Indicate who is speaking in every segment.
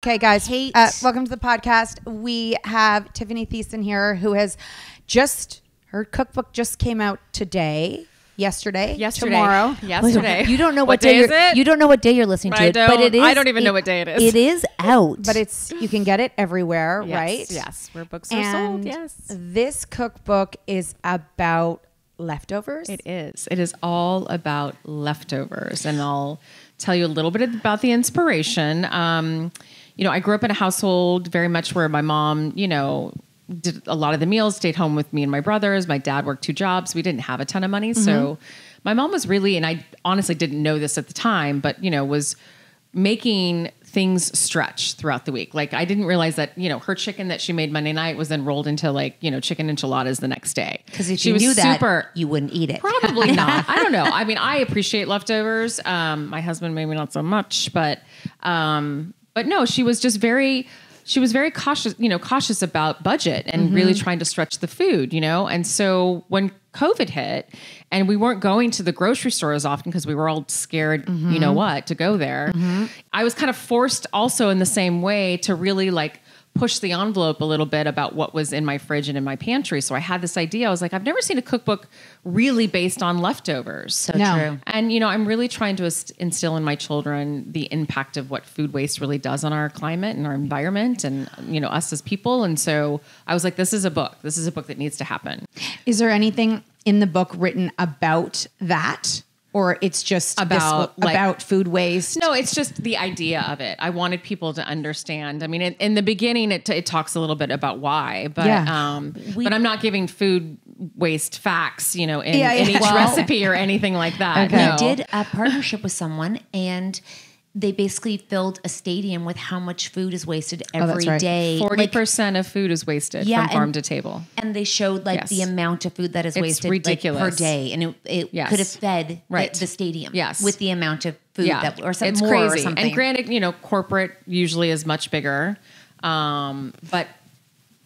Speaker 1: Okay, guys, welcome to the podcast. We have Tiffani Thiessen here, who has her cookbook just came out yesterday, tomorrow.
Speaker 2: Yesterday.
Speaker 3: You don't know
Speaker 2: what day is it?
Speaker 3: You don't know what day you're listening to it, but it is.
Speaker 2: I don't even know what day it is.
Speaker 3: It is out.
Speaker 1: But you can get it everywhere, right?
Speaker 2: Yes, where books are sold, yes.
Speaker 1: This cookbook is about leftovers.
Speaker 2: It is. It is all about leftovers. And I'll tell you a little bit about the inspiration. I grew up in a household very much where my mom, did a lot of the meals, stayed home with me and my brothers. My dad worked 2 jobs. We didn't have a ton of money. Mm-hmm. So my mom was really, and I honestly didn't know this at the time, but, was making things stretch throughout the week. Like I didn't realize that, her chicken that she made Monday night was then rolled into chicken enchiladas the next day.
Speaker 3: Because if you knew that, you wouldn't eat it.
Speaker 2: Probably not. I don't know. I mean, I appreciate leftovers. My husband maybe not so much, but no, she was very cautious about budget and really trying to stretch the food, And so when COVID hit and we weren't going to the grocery store as often because we were all scared, to go there, I was kind of forced also in the same way to really push the envelope a little bit about what was in my fridge and in my pantry. So I had this idea. I was like, I've never seen a cookbook really based on leftovers.
Speaker 3: So true.
Speaker 2: And, I'm really trying to instill in my children the impact of what food waste really does on our climate and our environment and, us as people. And so I was like, this is a book. This is a book that needs to happen.
Speaker 1: Is there anything in the book written about that? Or it's just about food waste?
Speaker 2: No, it's just the idea of it. I wanted people to understand. I mean, in the beginning, it talks a little bit about why, but but I'm not giving food waste facts, in each recipe or anything like that.
Speaker 3: Okay. We did a partnership with someone, and they basically filled a stadium with how much food is wasted every day.
Speaker 2: 40% of food is wasted from farm to table.
Speaker 3: And they showed the amount of food that is wasted
Speaker 2: ridiculous.
Speaker 3: Per day. And it could have fed the stadium with the amount of food or something
Speaker 2: it's
Speaker 3: more
Speaker 2: crazy.
Speaker 3: Or something.
Speaker 2: And granted, corporate usually is much bigger. But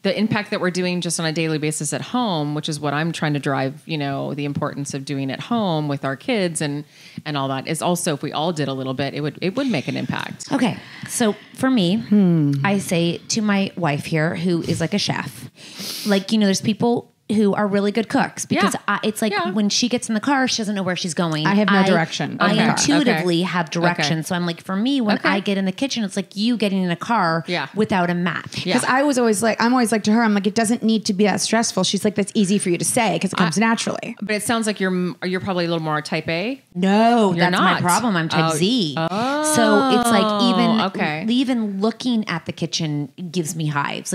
Speaker 2: the impact that we're doing just on a daily basis at home, which is what I'm trying to drive, the importance of doing at home with our kids and all that, is also, if we all did a little bit, it would make an impact.
Speaker 3: Okay. So for me, I say to my wife here, who is like a chef, there's people who are really good cooks because it's when she gets in the car, she doesn't know where she's going.
Speaker 1: I have no direction.
Speaker 3: I intuitively have direction. Okay. So I'm for me, when I get in the kitchen, it's like you getting in a car without a map.
Speaker 1: Because I'm always to her, I'm like, it doesn't need to be that stressful. She's like, that's easy for you to say because it comes naturally.
Speaker 2: But it sounds like you're probably a little more type A.
Speaker 3: No, that's my problem. I'm type Z.
Speaker 2: Oh,
Speaker 3: so it's even looking at the kitchen gives me hives.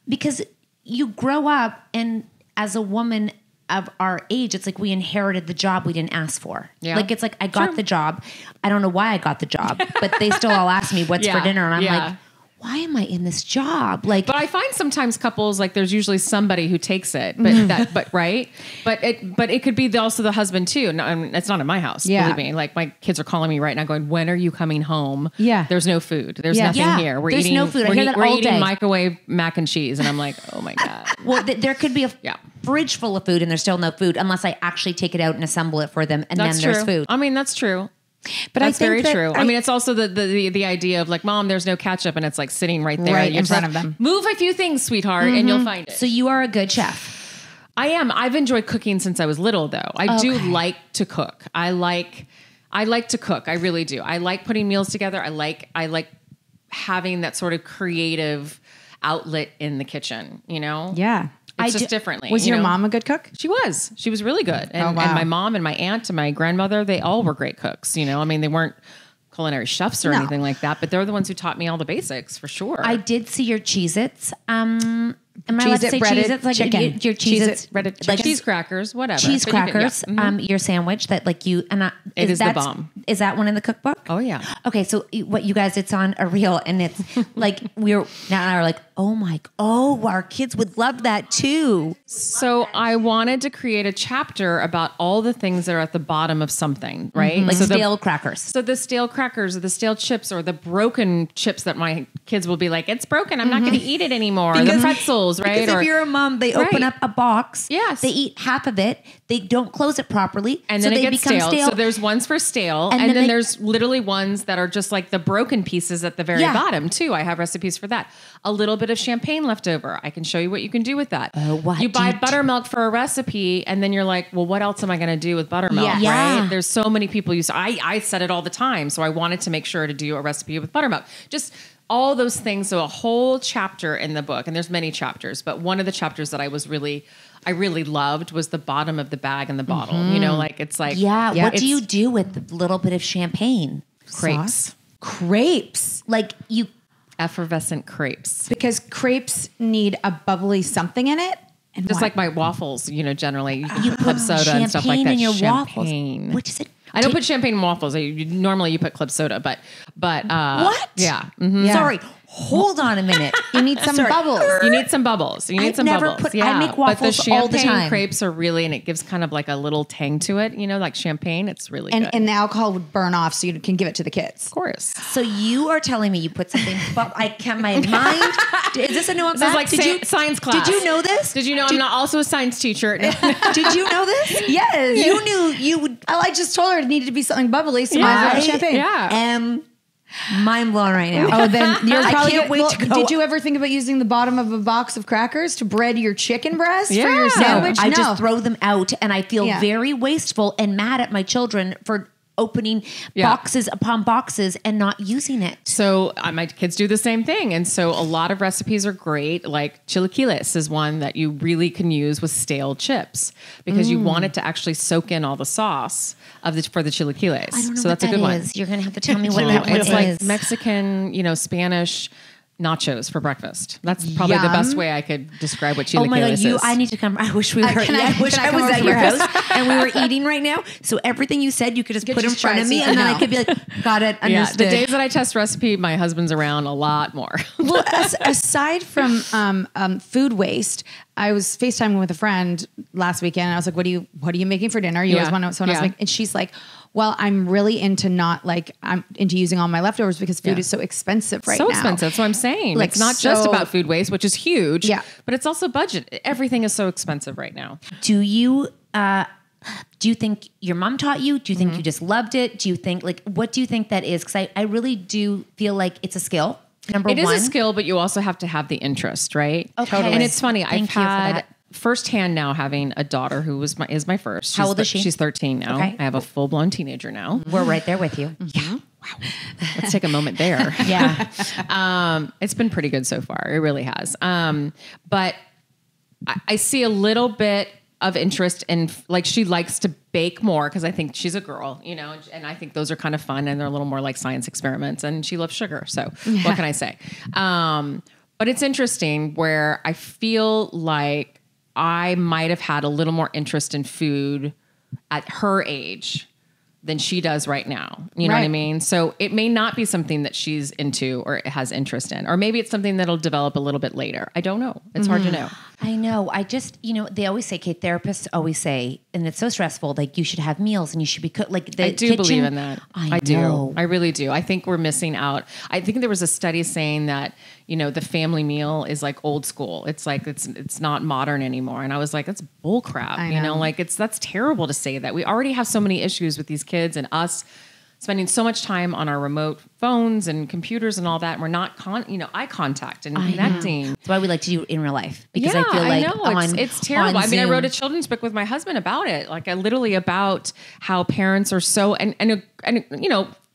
Speaker 3: Because you grow up, and as a woman of our age, it's we inherited the job we didn't ask for. Yeah. I got the job. I don't know why I got the job, but they still all ask me what's for dinner. And I'm like, why am I in this job?
Speaker 2: But I find sometimes couples, there's usually somebody who takes it, but right. But it could be also the husband too. No, I mean, it's not in my house. Believe me. My kids are calling me right now going, when are you coming home?
Speaker 1: Yeah.
Speaker 2: There's no food. There's nothing here.
Speaker 3: There's no food.
Speaker 2: We're eating microwave mac and cheese. And I'm like, oh my God.
Speaker 3: Well, there could be a fridge full of food and there's still no food unless I actually take it out and assemble it for them. And then there's food.
Speaker 2: I mean, that's true.
Speaker 1: But
Speaker 2: that's very true. I mean, it's also the idea of Mom, there's no ketchup, and it's sitting right there,
Speaker 1: in front of them.
Speaker 2: Move a few things, sweetheart, and you'll find it.
Speaker 3: So you are a good chef.
Speaker 2: I am. I've enjoyed cooking since I was little, though. I do like to cook. I like to cook. I really do. I like putting meals together. I like having that sort of creative outlet in the kitchen.
Speaker 1: Yeah.
Speaker 2: It's just differently.
Speaker 1: Was your mom a good cook?
Speaker 2: She was. She was really good. And my mom and my aunt and my grandmother, they all were great cooks. I mean, they weren't culinary chefs or anything like that, but they're the ones who taught me all the basics for sure.
Speaker 3: I did see your Cheez-Its. Am I allowed to say Cheez-Its? Your Cheez-Its,
Speaker 2: breaded cheese crackers, whatever.
Speaker 3: Cheese crackers, your sandwich that
Speaker 2: it is the bomb.
Speaker 3: Is that one in the cookbook?
Speaker 2: Oh yeah.
Speaker 3: Okay, so what you guys, it's on a reel, and it's we're like, our kids would love that too.
Speaker 2: So I wanted to create a chapter about all the things that are at the bottom of something, right?
Speaker 3: Mm-hmm. Stale crackers.
Speaker 2: So the stale crackers or the stale chips or the broken chips that my kids will be like, it's broken. I'm not going to eat it anymore. The pretzels, right?
Speaker 3: Because if you're a mom, they open up a box.
Speaker 2: Yes.
Speaker 3: They eat half of it. They don't close it properly.
Speaker 2: And then it gets stale. So there's ones for stale And then there's literally ones that are just like the broken pieces at the very bottom too. I have recipes for that. A little bit of champagne left over. I can show you what you can do with that. You buy buttermilk for a recipe and then you're like, well, what else am I going to do with buttermilk? Right? There's so many people use, I said it all the time. So I wanted to make sure to do a recipe with buttermilk. Just all those things. So a whole chapter in the book, and there's many chapters, but one of the chapters that I really loved was the bottom of the bag and the bottle. You know, like it's like,
Speaker 3: what do you do with a little bit of champagne?
Speaker 1: Crepes.
Speaker 3: Like you
Speaker 2: effervescent crepes.
Speaker 1: Because crepes need a bubbly something in it. And
Speaker 2: just like my waffles, you know, generally you put club soda and stuff like that.
Speaker 3: In your
Speaker 2: champagne.
Speaker 3: Waffles. What is it?
Speaker 2: I don't put champagne in waffles. Normally you put club soda, but
Speaker 3: what?
Speaker 2: Yeah.
Speaker 3: Sorry. Hold on a minute.
Speaker 1: You need some bubbles.
Speaker 2: You need some bubbles. I
Speaker 3: make waffles all the time.
Speaker 2: Champagne crepes are really, and it gives kind of like a little tang to it, you know, like champagne. It's really good.
Speaker 1: And the alcohol would burn off so you can give it to the kids.
Speaker 2: Of course.
Speaker 3: So you are telling me you put something, but I can't, my mind, is this a new one?
Speaker 2: This is like science class.
Speaker 3: Did you know this?
Speaker 2: Did you know I'm not also a science teacher?
Speaker 3: Did you know this?
Speaker 1: Yes.
Speaker 3: You knew you would.
Speaker 1: I just told her it needed to be something bubbly, so might as well have champagne.
Speaker 2: Yeah.
Speaker 3: Mind blown right now.
Speaker 1: Oh, then you're probably
Speaker 3: I can't wait to go.
Speaker 1: Did you ever think about using the bottom of a box of crackers to bread your chicken breast for your sandwich?
Speaker 3: I just throw them out, and I feel very wasteful and mad at my children for opening boxes upon boxes and not using it.
Speaker 2: So my kids do the same thing. And so a lot of recipes are great. Like chilaquiles is one that you really can use with stale chips because you want it to actually soak in all the sauce for the chilaquiles.
Speaker 3: I don't know
Speaker 2: so
Speaker 3: what
Speaker 2: that's a good one.
Speaker 3: You're going to have to tell me what that one is.
Speaker 2: It's like Mexican, Spanish nachos for breakfast. That's probably the best way I could describe what chilaquiles is.
Speaker 3: I need to come. I wish we were. I wish I was at your house and we were eating right now. So everything you said, you could just put in front of me, and then I could be like, got it, understood.
Speaker 2: The days that I test recipe, my husband's around a lot more.
Speaker 1: Well, aside from food waste, I was FaceTiming with a friend last weekend, and I was like, "What are you making for dinner?" You always want to someone else make, and she's like, well, I'm really into I'm into using all my leftovers because food is so expensive right now.
Speaker 2: So expensive. That's what I'm saying. Like, it's not just about food waste, which is huge. Yeah. But it's also budget. Everything is so expensive right now.
Speaker 3: Do you think your mom taught you? Do you think you just loved it? Do you think what do you think that is? Because I really do feel like it's a skill. Number one.
Speaker 2: It is a skill, but you also have to have the interest, right?
Speaker 3: Okay. Totally.
Speaker 2: And it's funny. I've had firsthand now having a daughter who is my first.
Speaker 3: How old is she?
Speaker 2: She's 13 now. Okay. I have a full-blown teenager now.
Speaker 3: We're right there with you.
Speaker 2: Mm-hmm. Yeah. Wow. Let's take a moment there. It's been pretty good so far. It really has. But I see a little bit of interest in, like, she likes to bake more because I think she's a girl, and I think those are kind of fun and they're a little more like science experiments, and she loves sugar. So what can I say? But it's interesting where I feel like I might have had a little more interest in food at her age than she does right now. You know what I mean? So it may not be something that she's into or has interest in, or maybe it's something that'll develop a little bit later. I don't know. It's hard to know.
Speaker 3: I know. I just, they always say, Kate, therapists always say, and it's so stressful, like you should have meals and you should be cooked. Like the
Speaker 2: I do
Speaker 3: kitchen,
Speaker 2: believe in that.
Speaker 3: I do.
Speaker 2: I really do. I think we're missing out. I think there was a study saying that, the family meal is like old school. It's like, it's not modern anymore. And I was like, that's bull crap. That's terrible to say that. We already have so many issues with these kids and us spending so much time on our remote phones and computers and all that. And we're not eye contact and connecting.
Speaker 3: That's why we like to do it in real life. Because I feel like
Speaker 2: it's terrible. I mean, I wrote a children's book with my husband about it. Like literally about how parents are so, and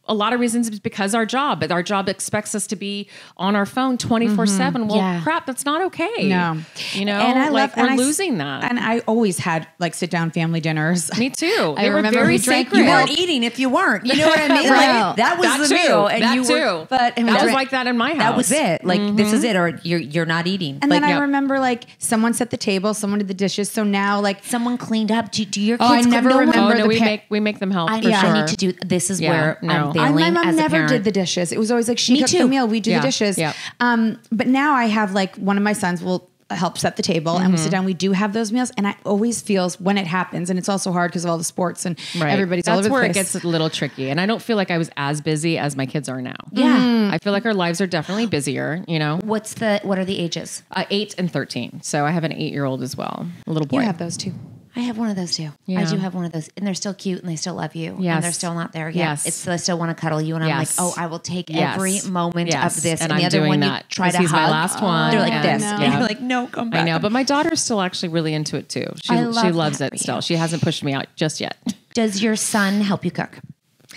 Speaker 2: a lot of reasons is because our job expects us to be on our phone 24/7. Well, crap, that's not okay.
Speaker 1: No,
Speaker 2: and we're losing that.
Speaker 1: And I always had like sit down family dinners.
Speaker 2: Me too.
Speaker 1: I remember
Speaker 2: very
Speaker 1: we drank.
Speaker 2: sacred.
Speaker 3: You weren't eating if you weren't. You know what I mean? Like, that was the meal, and
Speaker 2: that
Speaker 3: you
Speaker 2: too.
Speaker 3: were. But
Speaker 2: that was like that in my house.
Speaker 3: That was it. Like this is it, or you're not eating.
Speaker 1: And then I remember like someone set the table, someone did the dishes. So now like
Speaker 3: someone cleaned up. Do your kids?
Speaker 1: I never remember.
Speaker 2: No, we make them help.
Speaker 3: I
Speaker 2: for sure.
Speaker 3: I need to do. This is where I'm failing.
Speaker 1: My mom never did the dishes. It was always like she cooked the meal, we do the dishes.
Speaker 2: Yeah.
Speaker 1: But now I have like one of my sons will help set the table and we sit down, we do have those meals, and I always feels when it happens, and it's also hard because of all the sports and everybody's all over the place.
Speaker 2: That's where it gets a little tricky, and I don't feel like I was as busy as my kids are now.
Speaker 3: Yeah.
Speaker 2: I feel like our lives are definitely busier,
Speaker 3: What are the ages?
Speaker 2: 8 and 13. So I have an 8-year-old as well, a little boy.
Speaker 1: You have those too.
Speaker 3: I have one of those too.
Speaker 2: Yeah.
Speaker 3: I do have one of those, and they're still cute, and they still love you,
Speaker 2: Yes.
Speaker 3: and they're still not there yet.
Speaker 2: Yes.
Speaker 3: They still want to cuddle you, and I'm like,
Speaker 2: Yes.
Speaker 3: oh, I will take
Speaker 2: Yes.
Speaker 3: every moment
Speaker 2: Yes.
Speaker 3: of this.
Speaker 2: And
Speaker 3: the
Speaker 2: I'm
Speaker 3: other
Speaker 2: doing
Speaker 3: one,
Speaker 2: that
Speaker 3: you try
Speaker 2: 'cause
Speaker 3: to
Speaker 2: he's
Speaker 3: hug.
Speaker 2: my last one.
Speaker 3: They're like
Speaker 2: and-
Speaker 3: this,
Speaker 1: know.
Speaker 3: and
Speaker 2: Yeah.
Speaker 3: you're like, no, come back.
Speaker 2: I know, but my daughter's still actually really into it too. She
Speaker 3: I love
Speaker 2: loves
Speaker 3: that
Speaker 2: it
Speaker 3: for
Speaker 2: still.
Speaker 3: you.
Speaker 2: She hasn't pushed me out just yet.
Speaker 3: Does your son help you cook?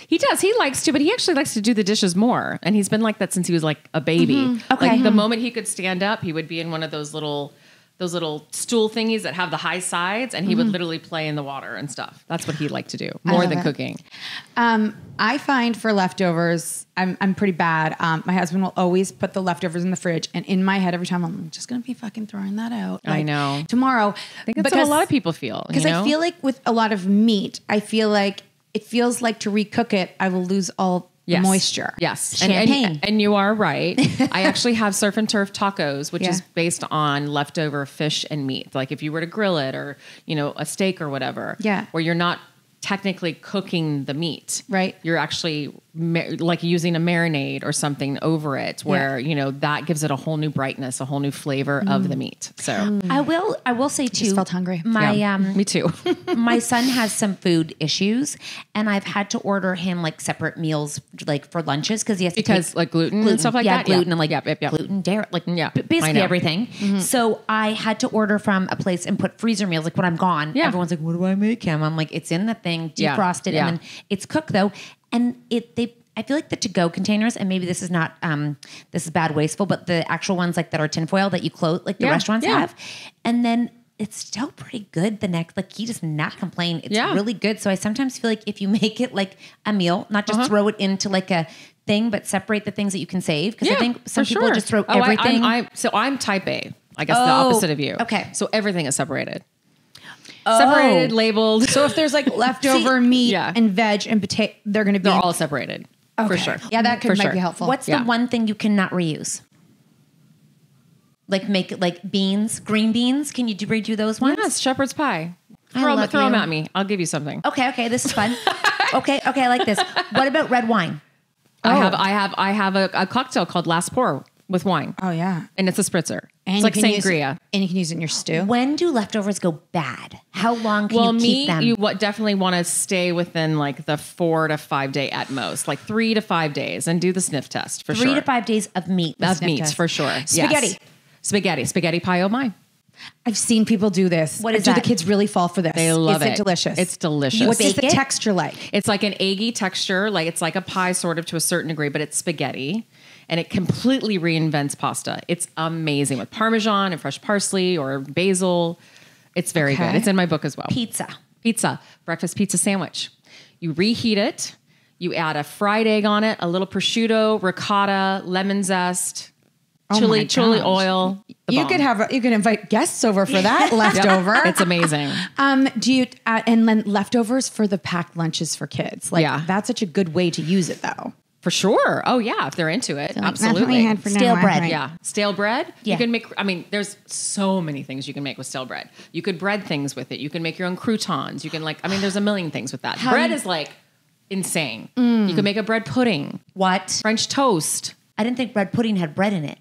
Speaker 2: He does. He likes to, but he actually likes to do the dishes more. And he's been like that since he was like a baby.
Speaker 3: Okay.
Speaker 2: Like the moment he could stand up, he would be in one of those little stool thingies that have the high sides, and he would literally play in the water and stuff. That's what he liked to do more
Speaker 1: love
Speaker 2: than
Speaker 1: it.
Speaker 2: cooking.
Speaker 1: I find for leftovers, I'm pretty bad. My husband will always put the leftovers in the fridge, and in my head every time I'm just gonna be fucking throwing that out.
Speaker 2: I know.
Speaker 1: Tomorrow.
Speaker 2: I think that's what a lot of people feel.
Speaker 1: Because I feel like with a lot of meat, I feel like it feels like to recook it, I will lose all the moisture.
Speaker 2: Yes.
Speaker 3: Champagne.
Speaker 2: And you are right. I actually have surf and turf tacos, which is based on leftover fish and meat. Like if you were to grill it or, a steak or whatever.
Speaker 1: Yeah.
Speaker 2: Where you're not technically cooking the meat.
Speaker 1: Right.
Speaker 2: You're actually like using a marinade or something over it where, that gives it a whole new brightness, a whole new flavor of the meat. So
Speaker 3: I will say too.
Speaker 1: Just felt hungry.
Speaker 3: My
Speaker 2: me too.
Speaker 3: my son has some food issues, and I've had to order him like separate meals, like for lunches, because he has to take
Speaker 2: like gluten and stuff like that.
Speaker 3: gluten and like
Speaker 2: Yep.
Speaker 3: gluten, dairy, like
Speaker 2: Yeah, I
Speaker 3: basically
Speaker 2: know.
Speaker 3: everything. So I had to order from a place and put freezer meals. Like when I'm gone,
Speaker 2: Yeah.
Speaker 3: everyone's like, "What do I make him?" I'm like, "It's in the thing,
Speaker 2: Yeah.
Speaker 3: defrosted,
Speaker 2: Yeah.
Speaker 3: and then it's cooked though." And I feel like the to-go containers, and maybe this is not, this is bad wasteful, but the actual ones like that are tinfoil that you close, like the restaurants have, and then it's still pretty good. He does not complain. It's really good. So I sometimes feel like if you make it like a meal, not just throw it into like a thing, but separate the things that you can save. Because I think some people just throw everything.
Speaker 2: I'm type A. I guess the opposite of you.
Speaker 3: Okay.
Speaker 2: So everything is separated. Separated, labeled.
Speaker 1: So if there's like leftover meat
Speaker 2: Yeah.
Speaker 1: and veg and potato, they're going to be
Speaker 2: They're all separated. For sure.
Speaker 1: Yeah, that
Speaker 2: For
Speaker 1: might
Speaker 2: sure.
Speaker 1: be helpful.
Speaker 3: What's the one thing you cannot reuse? Like make it like beans, green beans. Can you redo those ones?
Speaker 2: Yes, shepherd's pie.
Speaker 3: I
Speaker 2: Throw
Speaker 3: love
Speaker 2: them
Speaker 3: you.
Speaker 2: at me. I'll give you something.
Speaker 3: Okay, this is fun. okay, I like this. What about red wine?
Speaker 2: I have a cocktail called Last Pour with wine.
Speaker 1: Oh yeah,
Speaker 2: And it's a spritzer.
Speaker 1: and
Speaker 2: It's like
Speaker 1: you can use
Speaker 2: sangria.
Speaker 1: it, and you can use it in your stew.
Speaker 3: When do leftovers go bad? How long can you keep them?
Speaker 2: You definitely want to stay within like the 4 to 5 day at most, like 3 to 5 days, and do the sniff test for
Speaker 3: 3 to 5 days of meat.
Speaker 2: Of
Speaker 1: sniff
Speaker 2: meat
Speaker 1: test.
Speaker 2: for sure.
Speaker 1: Spaghetti.
Speaker 2: Yes. Spaghetti pie oh my.
Speaker 1: I've seen people do this.
Speaker 3: What is
Speaker 1: do
Speaker 3: that?
Speaker 1: the kids really fall for this?
Speaker 2: They love
Speaker 1: is
Speaker 2: it.
Speaker 1: it delicious?
Speaker 2: It's delicious.
Speaker 3: You
Speaker 1: What's
Speaker 3: bake
Speaker 1: the
Speaker 3: it?
Speaker 1: texture like?
Speaker 2: It's like an eggy texture, like it's like a pie sort of to a certain degree, but it's spaghetti. And it completely reinvents pasta. It's amazing with Parmesan and fresh parsley or basil. It's very good. It's in my book as well.
Speaker 3: Pizza.
Speaker 2: Breakfast pizza sandwich. You reheat it. You add a fried egg on it, a little prosciutto, ricotta, lemon zest, chili
Speaker 1: gosh.
Speaker 2: oil.
Speaker 1: You could invite guests over for that leftover.
Speaker 2: It's amazing.
Speaker 1: Do you and then leftovers for the packed lunches for kids? Like
Speaker 2: Yeah.
Speaker 1: that's such a good way to use it though.
Speaker 2: For sure. Oh yeah, if they're into it.
Speaker 1: That's what
Speaker 2: Absolutely.
Speaker 1: we had for
Speaker 3: Stale
Speaker 1: dinner
Speaker 3: bread.
Speaker 1: last night.
Speaker 2: Yeah. Stale bread.
Speaker 3: Yeah.
Speaker 2: You can make, there's so many things you can make with stale bread. You could bread things with it. You can make your own croutons. You can there's a million things with that. Bread is like insane. You can make a bread pudding,
Speaker 3: What?
Speaker 2: French toast.
Speaker 3: I didn't think bread pudding had bread in it.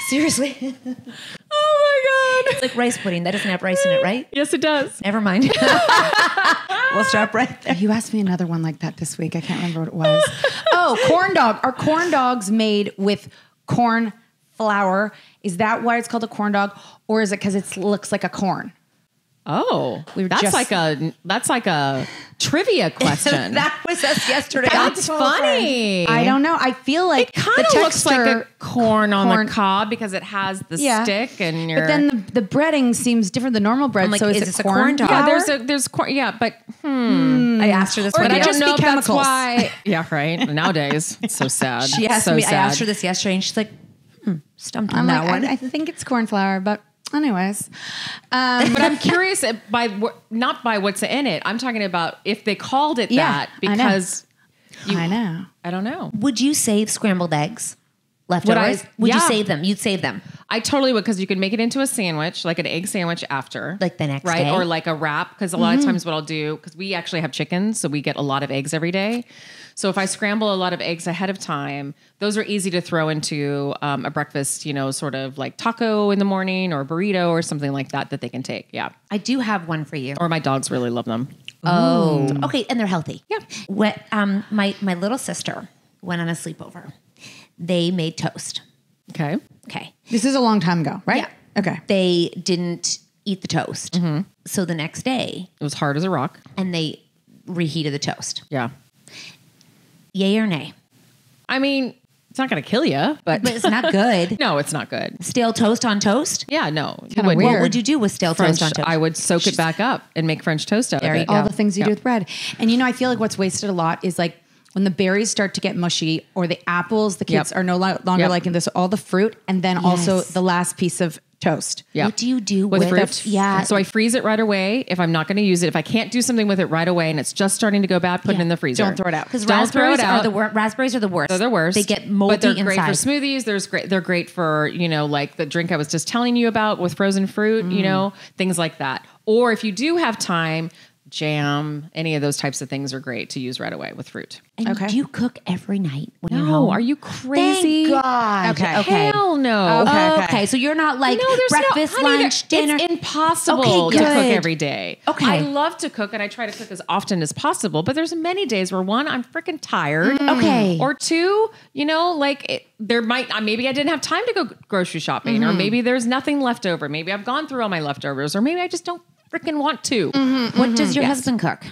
Speaker 3: Seriously?
Speaker 2: Oh my God.
Speaker 3: It's like rice pudding. That doesn't have rice in it, right?
Speaker 2: Yes, it does.
Speaker 3: Never mind. We'll stop right there.
Speaker 1: You asked me another one like that this week. I can't remember what it was. Oh, corn dog. Are corn dogs made with corn flour? Is that why it's called a corn dog? Or is it because it looks like a corn?
Speaker 2: Oh,
Speaker 1: We were
Speaker 2: that's
Speaker 1: just-
Speaker 2: like a trivia question.
Speaker 3: That was us yesterday.
Speaker 2: That's funny.
Speaker 1: I don't know. I feel like
Speaker 2: It kind of looks like a corn on the cob because it has the stick and your.
Speaker 1: But then the breading seems different than normal bread.
Speaker 3: I'm like,
Speaker 1: so
Speaker 3: is
Speaker 1: it
Speaker 3: this a
Speaker 1: corn
Speaker 3: corn dog?
Speaker 2: yeah,
Speaker 1: flour?
Speaker 2: there's corn. Yeah, but
Speaker 3: I asked her this
Speaker 1: Or
Speaker 3: one
Speaker 1: it
Speaker 3: day.
Speaker 1: could just be
Speaker 2: if that's
Speaker 1: chemicals.
Speaker 2: why. Yeah, right. Nowadays, it's so sad.
Speaker 3: She asked
Speaker 2: so
Speaker 3: me.
Speaker 2: Sad.
Speaker 3: I asked her this yesterday, and she's like, stumped on
Speaker 1: I'm
Speaker 3: that
Speaker 1: like,
Speaker 3: one.
Speaker 1: I think it's corn flour, but anyways.
Speaker 2: But I'm curious not by what's in it. I'm talking about if they called it that
Speaker 1: I know.
Speaker 2: because
Speaker 1: I know.
Speaker 2: I don't know.
Speaker 3: Would you save scrambled eggs? Leftovers? Would you
Speaker 2: yeah.
Speaker 3: save them? You'd save them.
Speaker 2: I totally would, because you can make it into a sandwich, like an egg sandwich after.
Speaker 3: Like the next
Speaker 2: right?
Speaker 3: day.
Speaker 2: Or like a wrap, because a lot of times what I'll do, because we actually have chickens, so we get a lot of eggs every day. So if I scramble a lot of eggs ahead of time, those are easy to throw into a breakfast, sort of like taco in the morning or burrito or something like that they can take. Yeah.
Speaker 3: I do have one for you.
Speaker 2: Or my dogs really love them.
Speaker 3: Oh, okay. And they're healthy.
Speaker 2: Yeah.
Speaker 3: What, my little sister went on a sleepover. They made toast.
Speaker 2: Okay.
Speaker 3: Okay.
Speaker 1: This is a long time ago, right?
Speaker 3: Yeah.
Speaker 1: Okay.
Speaker 3: They didn't eat the toast. So the next day,
Speaker 2: It was hard as a rock.
Speaker 3: and they reheated the toast.
Speaker 2: Yeah.
Speaker 3: Yay or nay?
Speaker 2: I mean, it's not going to kill you, but
Speaker 3: But it's not good.
Speaker 2: no, it's not good.
Speaker 3: Stale toast on toast?
Speaker 2: Yeah, no.
Speaker 1: kinda weird.
Speaker 3: What would you do with stale
Speaker 2: French,
Speaker 3: toast on toast?
Speaker 2: I would soak it back up and make French toast out of
Speaker 3: There you
Speaker 2: it.
Speaker 3: go.
Speaker 1: All the things you
Speaker 2: Yeah.
Speaker 1: do with bread. And I feel like what's wasted a lot is like when the berries start to get mushy, or the apples, the kids are no longer
Speaker 2: Yep.
Speaker 1: liking this, all the fruit, and then also
Speaker 3: Yes.
Speaker 1: the last piece of toast.
Speaker 2: Yeah.
Speaker 3: What do you do
Speaker 2: With
Speaker 3: with
Speaker 2: fruit?
Speaker 3: Yeah.
Speaker 2: So I freeze it right away. If I'm not going to use it, if I can't do something with it right away and it's just starting to go bad, put it in the freezer.
Speaker 1: Don't throw it out.
Speaker 3: Because
Speaker 2: Don't throw
Speaker 3: raspberries
Speaker 2: it
Speaker 3: are
Speaker 2: out.
Speaker 3: raspberries are the worst.
Speaker 2: They're the worst.
Speaker 3: They get moldy
Speaker 2: but they're great
Speaker 3: inside.
Speaker 2: for smoothies. They're great for, like the drink I was just telling you about with frozen fruit, things like that. Or if you do have time, jam, any of those types of things are great to use right away with fruit.
Speaker 3: And
Speaker 1: Okay.
Speaker 3: do you cook every night when you're
Speaker 2: No,
Speaker 3: home?
Speaker 2: are you crazy?
Speaker 3: Thank God.
Speaker 1: Okay.
Speaker 2: Hell no.
Speaker 3: Okay. So you're not like
Speaker 2: No, there's
Speaker 3: breakfast,
Speaker 2: no, honey,
Speaker 3: lunch, dinner.
Speaker 2: It's impossible
Speaker 3: Okay,
Speaker 2: to cook
Speaker 3: good.
Speaker 2: every day.
Speaker 3: Okay.
Speaker 2: I love to cook and I try to cook as often as possible, but there's many days where one, I'm freaking tired.
Speaker 3: Okay.
Speaker 2: Or two, there might, maybe I didn't have time to go grocery shopping, or maybe there's nothing left over. Maybe I've gone through all my leftovers, or maybe I just don't freaking want to.
Speaker 3: What does your husband cook?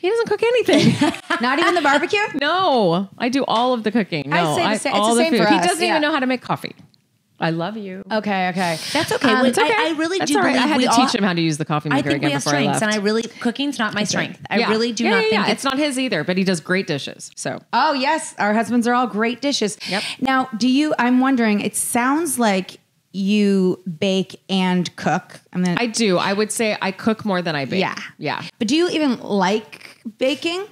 Speaker 2: He doesn't cook anything.
Speaker 1: Not even the barbecue?
Speaker 2: No, I do all of the cooking. No,
Speaker 1: I say the same- it's
Speaker 2: all
Speaker 1: the same
Speaker 2: food.
Speaker 1: for
Speaker 2: He
Speaker 1: us,
Speaker 2: doesn't
Speaker 1: yeah.
Speaker 2: even know how to make coffee. I love you.
Speaker 1: Okay.
Speaker 3: That's okay.
Speaker 2: It's okay.
Speaker 3: I really
Speaker 2: That's
Speaker 3: do
Speaker 2: all right.
Speaker 3: believe
Speaker 2: I had
Speaker 3: we
Speaker 2: to
Speaker 3: all,
Speaker 2: teach him how to use the coffee
Speaker 3: I
Speaker 2: maker
Speaker 3: think we
Speaker 2: again
Speaker 3: have
Speaker 2: before I
Speaker 3: strengths,
Speaker 2: left.
Speaker 3: and cooking's not my strength. I
Speaker 2: Yeah.
Speaker 3: really do not think
Speaker 2: it's not his either, but he does great dishes. So
Speaker 1: Oh, yes. Our husbands are all great dishes.
Speaker 2: Yep.
Speaker 1: Now, I'm wondering, it sounds like you bake and cook.
Speaker 2: I do. I would say I cook more than I bake.
Speaker 1: Yeah.
Speaker 2: Yeah.
Speaker 1: But do you even like baking?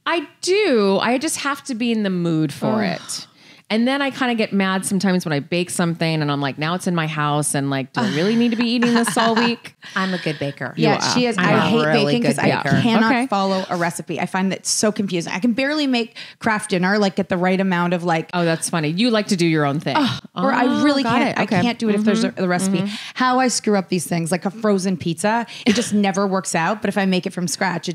Speaker 2: I do. I just have to be in the mood for it. And then I kind of get mad sometimes when I bake something and I'm like, now it's in my house and like, do I really need to be eating this all week?
Speaker 3: I'm a good baker.
Speaker 1: Yeah, she is.
Speaker 3: I'm
Speaker 1: I
Speaker 3: a
Speaker 1: hate
Speaker 3: really
Speaker 1: baking because
Speaker 3: good
Speaker 1: I
Speaker 3: baker.
Speaker 1: cannot
Speaker 2: Okay.
Speaker 1: follow a recipe. I find that so confusing. I can barely make craft dinner, like get the right amount of like,
Speaker 2: Oh, that's funny. You like to do your own thing.
Speaker 1: or I really
Speaker 2: got
Speaker 1: can't.
Speaker 2: it. Okay.
Speaker 1: I can't do it if there's a recipe. How I screw up these things, like a frozen pizza, it just never works out. But if I make it from scratch,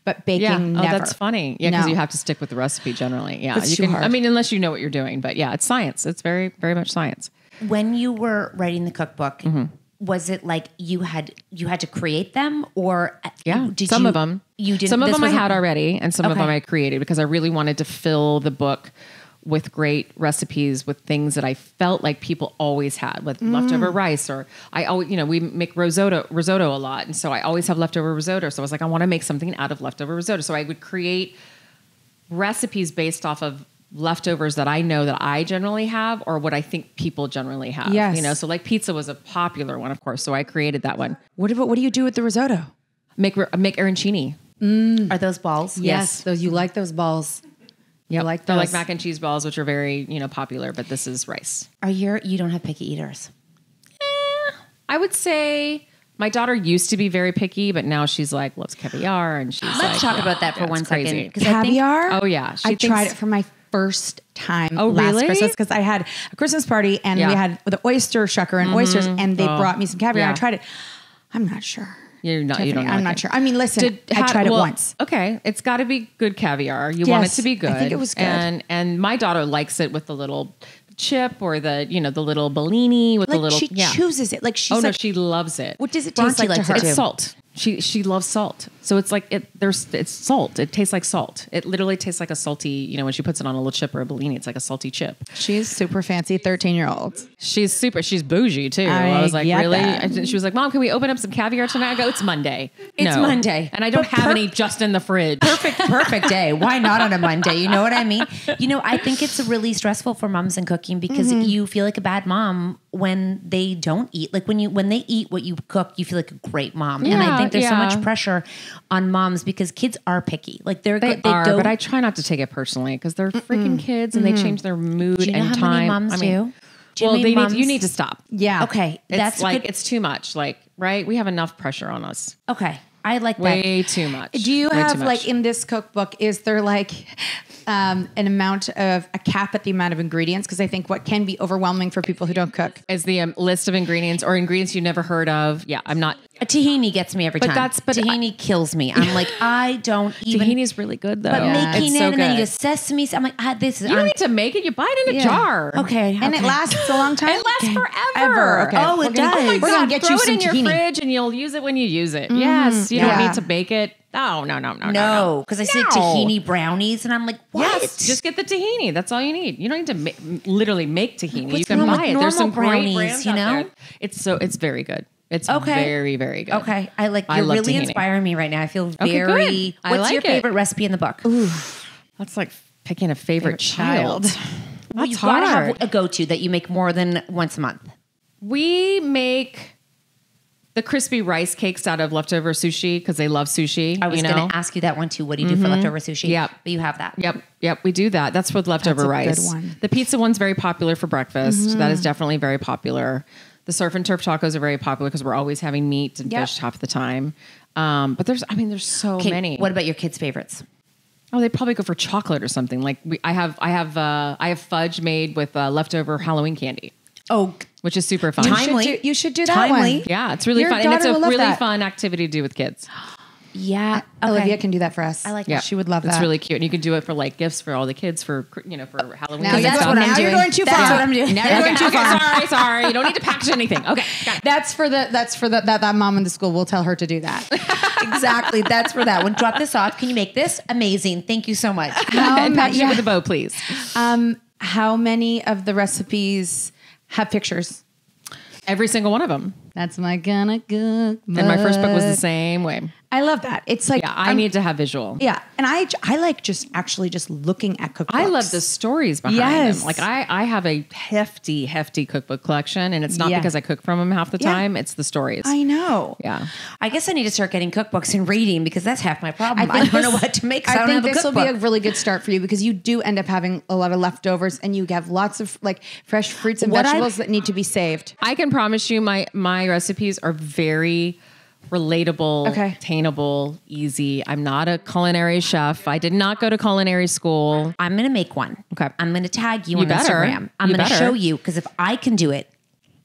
Speaker 1: but baking
Speaker 2: Yeah.
Speaker 1: never.
Speaker 2: Oh, that's funny. Yeah, because
Speaker 1: No.
Speaker 2: you have to stick with the recipe generally. Yeah.
Speaker 1: That's
Speaker 2: you
Speaker 1: too
Speaker 2: can.
Speaker 1: hard.
Speaker 2: I mean, unless you know what you're doing. But yeah, it's science. It's very, very much science.
Speaker 3: When you were writing the cookbook, was it like you had to create them, or
Speaker 2: Yeah,
Speaker 3: did
Speaker 2: some
Speaker 3: you,
Speaker 2: of them.
Speaker 3: You did
Speaker 2: Some of
Speaker 3: this
Speaker 2: them I
Speaker 3: wasn't-
Speaker 2: had already, and some of
Speaker 3: Okay.
Speaker 2: them I created because I really wanted to fill the book with great recipes with things that I felt like people always had, with leftover rice, or I always, we make risotto a lot, and so I always have leftover risotto. So I was like, I want to make something out of leftover risotto. So I would create recipes based off of leftovers that I know that I generally have, or what I think people generally have.
Speaker 1: Yes.
Speaker 2: So like pizza was a popular one, of course. So I created that one.
Speaker 1: What do you do with the risotto?
Speaker 2: Make arancini.
Speaker 3: Are those balls?
Speaker 2: Yes.
Speaker 1: Those you like those balls.
Speaker 2: Yep.
Speaker 1: like
Speaker 2: They're like
Speaker 1: those.
Speaker 2: mac and cheese balls, which are very, popular, but this is rice.
Speaker 3: You don't have picky eaters.
Speaker 2: I would say my daughter used to be very picky, but now she's like, loves caviar, and she's
Speaker 3: Let's talk about that for
Speaker 2: it's
Speaker 3: 1 second.
Speaker 2: crazy.
Speaker 3: 'cause I think-
Speaker 1: Caviar?
Speaker 2: Oh, yeah. She
Speaker 1: I tried
Speaker 2: thinks-
Speaker 1: it for my first time
Speaker 2: Oh,
Speaker 1: last
Speaker 2: really?
Speaker 1: Christmas because I had a Christmas party and
Speaker 2: Yeah.
Speaker 1: we had the oyster shucker and oysters and they brought me some caviar.
Speaker 2: Yeah.
Speaker 1: I tried it. I'm not sure.
Speaker 2: You don't
Speaker 1: Tiffany,
Speaker 2: know.
Speaker 1: I'm not sure. I mean, listen, I tried it once.
Speaker 2: Okay, it's got to be good caviar. You want it
Speaker 1: Yes,
Speaker 2: to be good.
Speaker 1: I think it was good.
Speaker 2: And my daughter likes it with the little chip or the the little Bellini with
Speaker 1: Like
Speaker 2: the little.
Speaker 1: she chooses it. Like she's
Speaker 2: Oh no,
Speaker 1: like,
Speaker 2: she loves it.
Speaker 1: what does it
Speaker 3: Bronte
Speaker 1: taste like to
Speaker 3: likes
Speaker 1: her?
Speaker 3: it too.
Speaker 2: It's salt. She loves salt. So it's like it's salt. It tastes like salt. It literally tastes like a salty, when she puts it on a little chip or a Bellini, it's like a salty chip.
Speaker 1: She's super fancy 13-year-old.
Speaker 2: She's bougie too. I was like,
Speaker 1: get
Speaker 2: really?
Speaker 1: that.
Speaker 2: And she was like, Mom, can we open up some caviar tonight? I go, it's Monday.
Speaker 3: It's
Speaker 2: No.
Speaker 3: Monday.
Speaker 2: And I don't have any just in the fridge.
Speaker 3: Perfect day. Why not on a Monday? You know what I mean? I think it's really stressful for moms in cooking because you feel like a bad mom when they don't eat. Like when they eat what you cook, you feel like a great mom. And I
Speaker 2: Yeah,
Speaker 3: think there's so
Speaker 2: yeah.
Speaker 3: much pressure on moms because kids are picky. Like they
Speaker 2: They
Speaker 3: go.
Speaker 2: are, but I try not to take it personally because they're freaking kids and they change their mood
Speaker 3: Do you know
Speaker 2: and
Speaker 3: how
Speaker 2: time.
Speaker 3: many moms do?
Speaker 2: You need to stop.
Speaker 1: Yeah.
Speaker 3: Okay.
Speaker 2: That's like, it's too much. Like, right. We have enough pressure on us.
Speaker 3: Okay. I like that.
Speaker 2: Way too much.
Speaker 1: Do you have like in this cookbook, is there like an amount of a cap at the amount of ingredients? Because I think what can be overwhelming for people who don't cook
Speaker 2: is the list of ingredients or ingredients you never heard of. Yeah, I'm not.
Speaker 3: A tahini gets me every time. Tahini kills me. I'm like, I don't even.
Speaker 2: Tahini's really good though.
Speaker 3: But making it, and then you get sesame. I'm like, this is.
Speaker 2: You don't need to make it. You buy it in a jar.
Speaker 3: Okay.
Speaker 1: And it lasts a long time.
Speaker 2: It lasts forever.
Speaker 1: Okay.
Speaker 3: Oh, it does.
Speaker 1: We're gonna get you some
Speaker 2: in your fridge, and you'll use it when you use it. Yes, you don't need to bake it. No.
Speaker 3: Because I see tahini brownies, and I'm like, what?
Speaker 2: Yes, just get the tahini. That's all you need. You don't need to literally make tahini. You
Speaker 3: can
Speaker 2: buy it. There's some
Speaker 3: brownies,
Speaker 2: great brands out there. It's very good. It's very, very good.
Speaker 3: Okay. You're really
Speaker 2: tahini.
Speaker 3: Inspiring me right now. I feel very,
Speaker 2: good.
Speaker 3: What's your favorite recipe in the book? Ooh.
Speaker 2: That's like picking a favorite child.
Speaker 3: Well, you gotta have a go-to that you make more than once a month.
Speaker 2: We make the crispy rice cakes out of leftover sushi because they love sushi.
Speaker 3: I was going to ask you that one too. What do you do for leftover sushi?
Speaker 2: Yep.
Speaker 3: But you have that.
Speaker 2: Yep. We do that. That's with leftover rice.
Speaker 1: Good one.
Speaker 2: The pizza one's very popular for breakfast. That is definitely very popular. The surf and turf tacos are very popular because we're always having meat and fish half the time. But there's so many.
Speaker 3: What about your kids' favorites?
Speaker 2: Oh, they probably go for chocolate or something. Like I have fudge made with leftover Halloween candy.
Speaker 3: Oh,
Speaker 2: which is super fun.
Speaker 1: You should do that one.
Speaker 2: Yeah, it's really fun. And it's a really fun activity to do with kids.
Speaker 3: Yeah. Okay.
Speaker 1: Olivia can do that for us.
Speaker 3: I like that.
Speaker 1: She would love that.
Speaker 2: It's really cute. And you can do it for like gifts for all the kids for Halloween.
Speaker 1: Now that's what I'm doing. You're going too far.
Speaker 3: That's what I'm doing.
Speaker 1: Now you're going too far.
Speaker 2: Sorry. You don't need to package anything. Okay. Got it.
Speaker 1: That's for that mom in the school. We'll tell her to do that.
Speaker 3: Exactly. That's for that one. Drop this off. Can you make this? Amazing. Thank you so much.
Speaker 2: And package it with a bow, please.
Speaker 1: How many of the recipes have pictures?
Speaker 2: Every single one of them.
Speaker 1: That's my gonna cook.
Speaker 2: And my first book was the same way.
Speaker 1: I love that. It's like
Speaker 2: I need to have visual.
Speaker 1: Yeah, and I like just looking at cookbooks.
Speaker 2: I love the stories behind them. Like I have a hefty cookbook collection, and it's not because I cook from them half the time. It's the stories.
Speaker 1: I know.
Speaker 2: Yeah.
Speaker 3: I guess I need to start getting cookbooks and reading because that's half my problem. I don't know what to make. I think
Speaker 1: this will be a really good start for you because you do end up having a lot of leftovers, and you have lots of like fresh fruits and vegetables that need to be saved.
Speaker 2: I can promise you, my recipes are very relatable, attainable, easy. I'm not a culinary chef. I did not go to culinary school.
Speaker 3: I'm going to make one.
Speaker 2: Okay.
Speaker 3: I'm going to tag you on Instagram. I'm going to show you because if I can do it,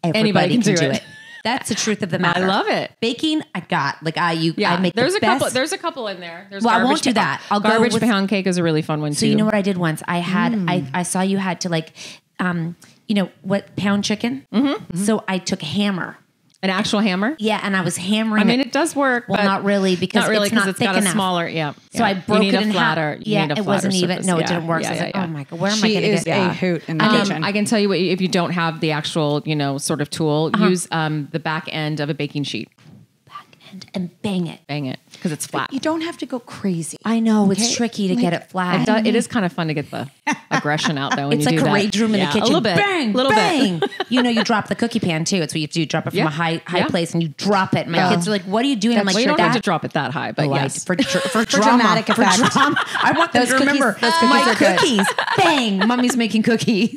Speaker 3: everybody can do it. That's the truth of the matter.
Speaker 2: I love it.
Speaker 3: Baking, I got I make
Speaker 2: there's
Speaker 3: the
Speaker 2: a
Speaker 3: best.
Speaker 2: couple. There's a couple in there. There's
Speaker 3: I won't do that. I'll
Speaker 2: garbage
Speaker 3: go with,
Speaker 2: pound cake is a really fun one too.
Speaker 3: So you know what I did once? I had I saw you had to like, what pound chicken. Mm-hmm. So I took a hammer.
Speaker 2: An actual hammer?
Speaker 3: Yeah, and I was hammering.
Speaker 2: I mean, it does work.
Speaker 3: Well, not really because it's not thick
Speaker 2: got
Speaker 3: enough.
Speaker 2: A smaller. Yeah.
Speaker 3: So I broke it in
Speaker 2: flatter.
Speaker 3: half. Yeah, it wasn't even. No, it didn't work. So I was like, oh my god, where am I going to get?
Speaker 1: She is a hoot in the kitchen.
Speaker 2: I can tell you what. If you don't have the actual, sort of tool, use the back end of a baking sheet.
Speaker 3: And bang it.
Speaker 2: Because it's flat.
Speaker 1: But you don't have to go crazy.
Speaker 3: I know it's tricky to get it flat.
Speaker 2: It is kind of fun to get the aggression out though. When
Speaker 3: it's
Speaker 2: you
Speaker 3: like
Speaker 2: do
Speaker 3: a rage room in the kitchen.
Speaker 2: A little bit,
Speaker 3: bang,
Speaker 2: little
Speaker 3: bang.
Speaker 2: bit.
Speaker 3: You drop the cookie pan too. It's what you have to do. Drop it from a high place, and you drop it. My kids are like, "What are you doing?" I'm like,
Speaker 2: "You don't have to drop it that high, but yes,
Speaker 3: for dramatic effect. I want them to remember my cookies. Bang, mommy's making cookies.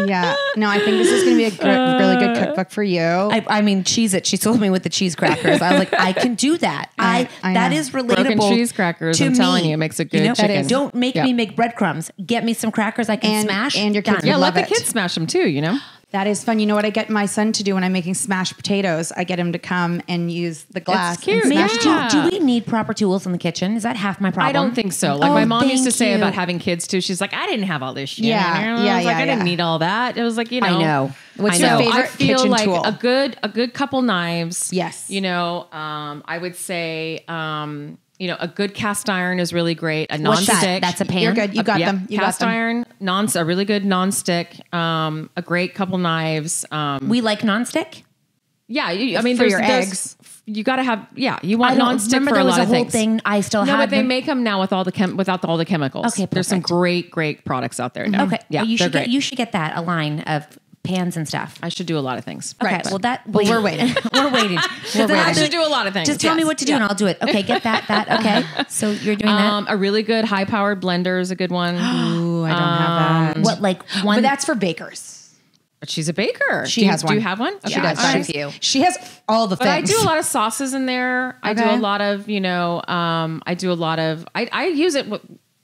Speaker 1: Yeah. No, I think this is going to be a really good cookbook for you.
Speaker 3: I mean, cheese it. She told me with the cheese crackers. I was like, I can do that. That is relatable.
Speaker 2: Broken cheese crackers. I'm telling you, it makes a good chicken.
Speaker 3: Don't make me make breadcrumbs. Get me some crackers I can smash.
Speaker 1: And your kids
Speaker 2: let the kids smash them too.
Speaker 1: That is fun. You know what I get my son to do when I'm making smashed potatoes? I get him to come and use the glass.
Speaker 2: That's cute.
Speaker 3: Do we need proper tools in the kitchen? Is that half my problem?
Speaker 2: I don't think so. Like my mom used to say about having kids too. She's like, I didn't have all this shit. I didn't need all that. It was like,
Speaker 3: I know.
Speaker 1: What's your favorite
Speaker 2: I feel
Speaker 1: kitchen
Speaker 2: like
Speaker 1: tool?
Speaker 2: a good couple knives.
Speaker 1: Yes.
Speaker 2: I would say, a good cast iron is really great. A nonstick.
Speaker 3: That's a pan.
Speaker 1: You're good. You got them. You
Speaker 2: cast
Speaker 1: got them.
Speaker 2: iron, a really good nonstick. A great couple knives.
Speaker 3: We like nonstick.
Speaker 2: Yeah,
Speaker 1: for your eggs.
Speaker 2: You got to have. Yeah, you want nonstick for a lot of things.
Speaker 3: There was a whole thing. I still have.
Speaker 2: No, but they make them now with without all the chemicals.
Speaker 3: Okay, perfect.
Speaker 2: There's some great products out there now.
Speaker 3: Okay,
Speaker 2: yeah,
Speaker 3: you should get that a line of pans and stuff.
Speaker 2: I should do a lot of things.
Speaker 3: Okay,
Speaker 1: right.
Speaker 3: Well,
Speaker 1: we're waiting.
Speaker 3: We're waiting.
Speaker 2: I should do a lot of things.
Speaker 3: Just tell me what to do and I'll do it. Okay, get that. Okay, so you're doing that.
Speaker 2: A really good high-powered blender is a good one.
Speaker 1: Ooh, I don't have that.
Speaker 3: What like one?
Speaker 1: But that's for bakers.
Speaker 2: But she's a baker.
Speaker 1: She has one.
Speaker 2: Do you have one? Okay.
Speaker 1: She does.
Speaker 3: I have a few.
Speaker 1: She has all the
Speaker 2: But
Speaker 1: things.
Speaker 2: I do a lot of sauces in there. I do a lot of, I do a lot of, I use it,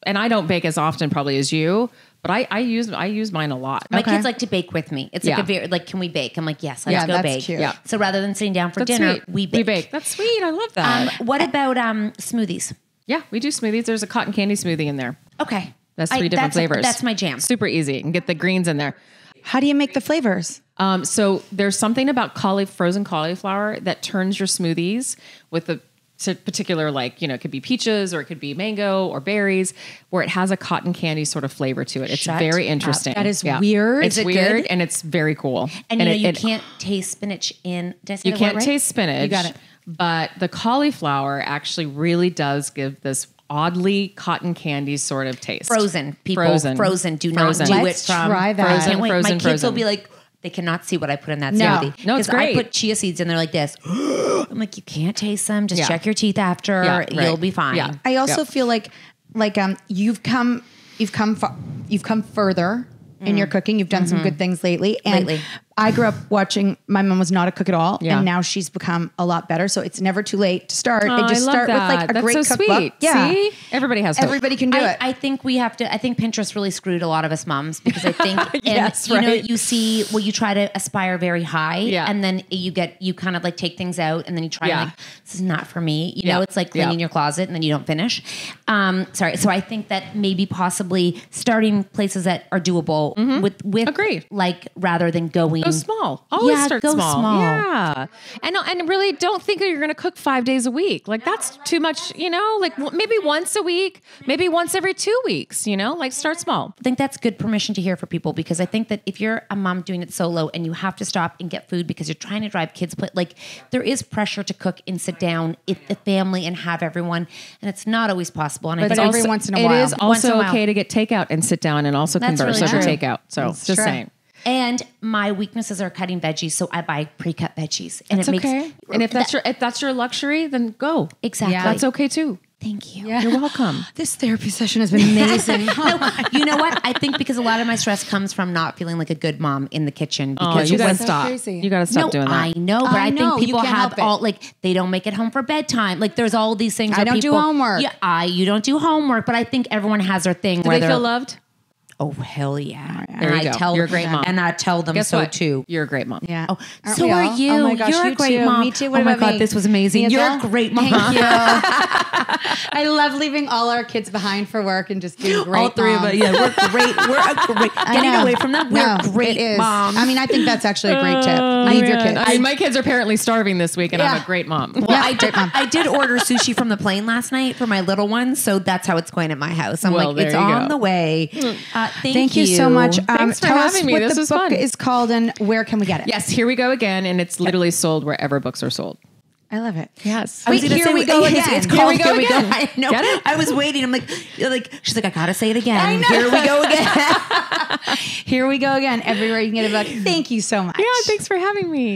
Speaker 2: and I don't bake as often probably as you, but I use mine a lot.
Speaker 3: My kids like to bake with me. It's like a very, like, can we bake? I'm like, yes, let's go
Speaker 1: that's
Speaker 3: bake.
Speaker 1: cute.
Speaker 2: Yeah.
Speaker 3: So rather than sitting down for dinner,
Speaker 2: sweet.
Speaker 3: we bake.
Speaker 2: That's sweet. I love that.
Speaker 3: What about smoothies?
Speaker 2: Yeah, we do smoothies. There's a cotton candy smoothie in there.
Speaker 3: Okay.
Speaker 2: That's 3 different flavors.
Speaker 3: That's my jam.
Speaker 2: Super easy. You can get the greens in there.
Speaker 1: How do you make the flavors?
Speaker 2: So there's something about frozen cauliflower that turns your smoothies with a particular, like, it could be peaches or it could be mango or berries, where it has a cotton candy sort of flavor to it. It's very interesting.
Speaker 1: That is weird.
Speaker 2: It's weird and it's very cool.
Speaker 3: And you can't taste spinach in. Did I say
Speaker 2: You
Speaker 3: that
Speaker 2: can't
Speaker 3: word right?
Speaker 2: taste spinach.
Speaker 1: You got it.
Speaker 2: But the cauliflower actually really does give this oddly cotton candy sort of taste.
Speaker 3: Frozen, people. Frozen. Do
Speaker 2: Frozen.
Speaker 3: not do
Speaker 1: Let's
Speaker 3: it from
Speaker 1: try that.
Speaker 3: Frozen. Can't wait.
Speaker 2: Frozen,
Speaker 3: My kids
Speaker 2: frozen.
Speaker 3: will be like, they cannot see what I put in that
Speaker 1: No.
Speaker 3: smoothie.
Speaker 2: No, it's
Speaker 3: 'Cause
Speaker 2: great.
Speaker 3: I put chia seeds in there like this. I'm like, you can't taste them. Just
Speaker 2: Yeah.
Speaker 3: check your teeth after.
Speaker 2: Yeah, right.
Speaker 3: You'll be fine.
Speaker 2: Yeah.
Speaker 1: I also feel like you've come further in your cooking. You've done some good things lately. And I grew up watching, my mom was not a cook at all.
Speaker 2: Yeah.
Speaker 1: And now she's become a lot better. So it's never too late to start.
Speaker 2: Oh,
Speaker 1: It just
Speaker 2: I love
Speaker 1: start with like
Speaker 2: that.
Speaker 1: a
Speaker 2: That's
Speaker 1: great
Speaker 2: so
Speaker 1: cookbook.
Speaker 2: sweet.
Speaker 1: Yeah.
Speaker 2: See? Everybody has hope.
Speaker 1: Everybody can do it.
Speaker 3: I think we have to. I think Pinterest really screwed a lot of us moms because I think,
Speaker 2: Yes,
Speaker 3: and
Speaker 2: right.
Speaker 3: you see, you try to aspire very high,
Speaker 2: Yeah.
Speaker 3: and then you kind of like take things out, and then you try
Speaker 2: Yeah.
Speaker 3: like, this is not for me. You
Speaker 2: Yeah.
Speaker 3: know, it's like cleaning your closet, and then you don't finish. Sorry. So I think that maybe possibly starting places that are doable with
Speaker 2: Agreed.
Speaker 3: like rather than going
Speaker 2: Go small. Always start
Speaker 3: go
Speaker 2: small. Yeah. And really don't think that you're going to cook 5 days a week. Like that's too much, like maybe once a week, maybe once every 2 weeks, like start small.
Speaker 3: I think that's good permission to hear for people because I think that if you're a mom doing it solo and you have to stop and get food because you're trying to drive kids, like there is pressure to cook and sit down with the family and have everyone, and it's not always possible. And I
Speaker 1: But
Speaker 3: think
Speaker 1: every
Speaker 3: also-
Speaker 1: once in a while.
Speaker 2: It is
Speaker 3: Once in a
Speaker 2: also
Speaker 3: while.
Speaker 2: okay to get takeout and sit down and also
Speaker 3: That's
Speaker 2: converse
Speaker 3: really
Speaker 2: over
Speaker 3: true.
Speaker 2: takeout. So
Speaker 1: That's
Speaker 2: just
Speaker 1: true.
Speaker 2: saying.
Speaker 3: And my weaknesses are cutting veggies, so I buy pre-cut veggies, and
Speaker 2: It's okay. And if that's your luxury, then go.
Speaker 3: Exactly.
Speaker 1: Yeah.
Speaker 2: That's okay too.
Speaker 3: Thank you.
Speaker 2: You're welcome.
Speaker 1: This therapy session has been amazing.
Speaker 3: No, you know what? I think because a lot of my stress comes from not feeling like a good mom in the kitchen.
Speaker 2: Oh,
Speaker 3: Because
Speaker 2: you gotta
Speaker 1: so
Speaker 2: stop.
Speaker 1: crazy.
Speaker 2: You gotta stop
Speaker 3: no,
Speaker 2: doing that.
Speaker 3: I know, but
Speaker 1: I
Speaker 3: I,
Speaker 1: know,
Speaker 3: think
Speaker 1: you
Speaker 3: people
Speaker 1: can't
Speaker 3: have
Speaker 1: help it.
Speaker 3: all like they don't make it home for bedtime. Like there's all these things.
Speaker 1: I
Speaker 3: where
Speaker 1: don't do
Speaker 3: people,
Speaker 1: homework.
Speaker 3: Yeah, you don't do homework, but I think everyone has their thing
Speaker 2: Do
Speaker 3: where
Speaker 2: they
Speaker 3: they're
Speaker 2: feel loved?
Speaker 3: oh hell yeah.
Speaker 2: There you
Speaker 3: I
Speaker 2: go.
Speaker 3: tell
Speaker 2: You're a great mom.
Speaker 3: and I tell them
Speaker 2: Guess
Speaker 3: so
Speaker 2: what?
Speaker 3: too.
Speaker 2: You're a great mom.
Speaker 1: Yeah.
Speaker 3: Oh,
Speaker 1: Aren't
Speaker 3: so
Speaker 1: we
Speaker 3: are
Speaker 1: all?
Speaker 3: you.
Speaker 1: Oh my gosh,
Speaker 3: You're a
Speaker 1: you
Speaker 3: great
Speaker 1: too.
Speaker 3: mom.
Speaker 1: Me too. What
Speaker 3: oh my
Speaker 1: about
Speaker 3: god,
Speaker 1: me?
Speaker 3: this was amazing.
Speaker 1: Angela?
Speaker 3: You're a great mom.
Speaker 1: Thank you. I love leaving all our kids behind for work and just being great
Speaker 3: All three of us.
Speaker 1: moms.
Speaker 3: Yeah, we're great. We're a great.
Speaker 1: I
Speaker 3: Getting
Speaker 1: know.
Speaker 3: away from them, we're
Speaker 1: No,
Speaker 3: great
Speaker 1: it is.
Speaker 3: moms.
Speaker 1: I mean, I think that's actually a great tip. Leave your kids.
Speaker 2: I mean, my kids are apparently starving this week, and I'm
Speaker 1: Yeah.
Speaker 2: a great mom.
Speaker 3: Well, I did order sushi from the plane last night for my little one, so that's how it's going at my house. I'm
Speaker 2: Well,
Speaker 3: like,
Speaker 2: there
Speaker 3: it's
Speaker 2: you
Speaker 3: on
Speaker 2: go.
Speaker 3: the way.
Speaker 1: Thank you so much.
Speaker 2: Thanks for
Speaker 1: tell us
Speaker 2: having me.
Speaker 1: what
Speaker 2: This
Speaker 1: the
Speaker 2: was
Speaker 1: book
Speaker 2: fun.
Speaker 1: is called and where can we get it?
Speaker 2: Yes, here we go again, and it's literally sold wherever books are sold.
Speaker 1: I love it.
Speaker 2: Yes.
Speaker 3: I was
Speaker 1: Wait,
Speaker 3: gonna
Speaker 1: here
Speaker 3: say,
Speaker 1: we go
Speaker 3: it's
Speaker 1: again.
Speaker 3: called
Speaker 2: Here we go again.
Speaker 3: I know.
Speaker 2: Get it?
Speaker 3: I was waiting. I'm like, she's like, I gotta say it again.
Speaker 1: I know.
Speaker 3: Here we go again.
Speaker 1: Here we go again. Everywhere you can get a book. Thank you so much.
Speaker 2: Yeah, thanks for having me.